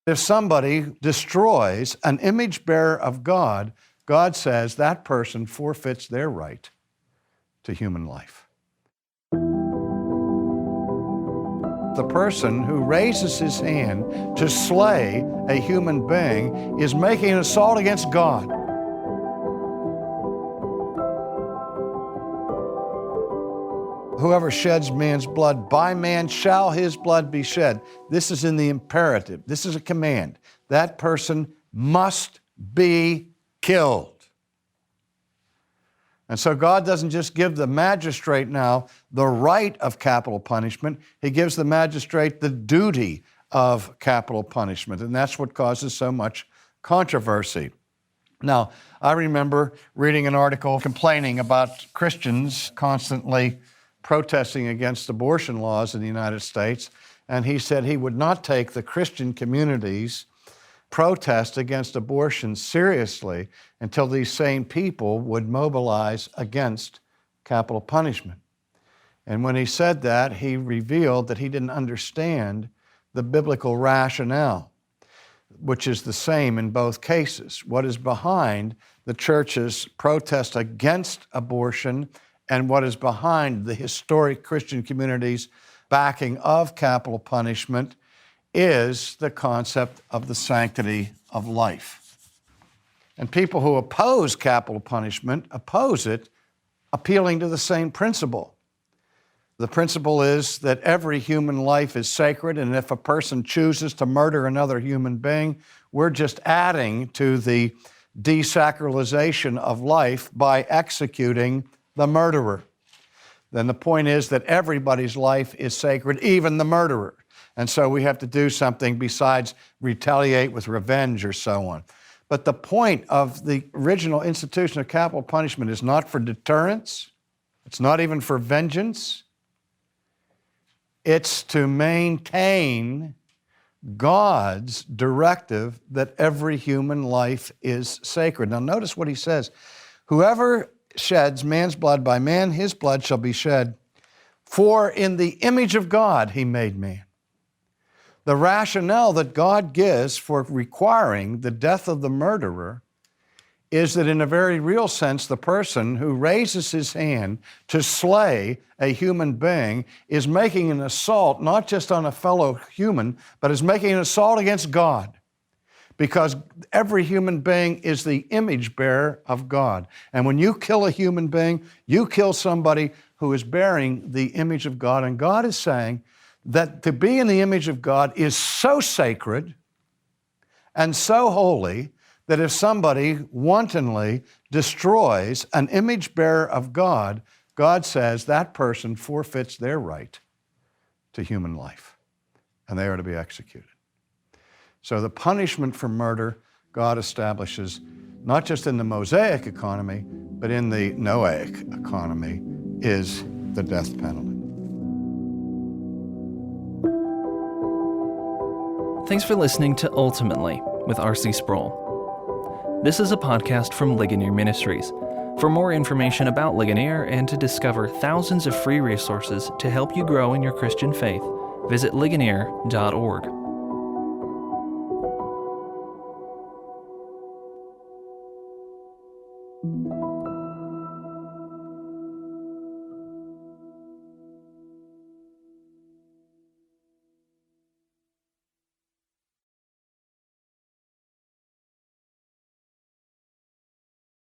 If somebody destroys an image bearer of God, God says that person forfeits their right to human life. The person who raises his hand to slay a human being is making an assault against God. Whoever sheds man's blood, by man shall his blood be shed. This is in the imperative. This is a command. That person must be killed. And so God doesn't just give the magistrate now the right of capital punishment. He gives the magistrate the duty of capital punishment. And that's what causes so much controversy. Now, I remember reading an article complaining about Christians constantly protesting against abortion laws in the United States, and he said he would not take the Christian community's protest against abortion seriously until these same people would mobilize against capital punishment. And when he said that, he revealed that he didn't understand the biblical rationale, which is the same in both cases. What is behind the church's protest against abortion and what is behind the historic Christian community's backing of capital punishment is the concept of the sanctity of life. And people who oppose capital punishment oppose it appealing to the same principle. The principle is that every human life is sacred, and if a person chooses to murder another human being, we're just adding to the desacralization of life by executing the murderer. Then the point is that everybody's life is sacred, even the murderer. And so we have to do something besides retaliate with revenge or so on. But the point of the original institution of capital punishment is not for deterrence. It's not even for vengeance. It's to maintain God's directive that every human life is sacred. Now notice what he says. Whoever sheds man's blood, by man his blood shall be shed. For in the image of God he made man. The rationale that God gives for requiring the death of the murderer is that in a very real sense, the person who raises his hand to slay a human being is making an assault not just on a fellow human, but is making an assault against God. Because every human being is the image bearer of God. And when you kill a human being, you kill somebody who is bearing the image of God. And God is saying that to be in the image of God is so sacred and so holy that if somebody wantonly destroys an image bearer of God, God says that person forfeits their right to human life, and they are to be executed. So the punishment for murder, God establishes not just in the Mosaic economy, but in the Noahic economy, is the death penalty. Thanks for listening to Ultimately with R.C. Sproul. This is a podcast from Ligonier Ministries. For more information about Ligonier and to discover thousands of free resources to help you grow in your Christian faith, visit ligonier.org.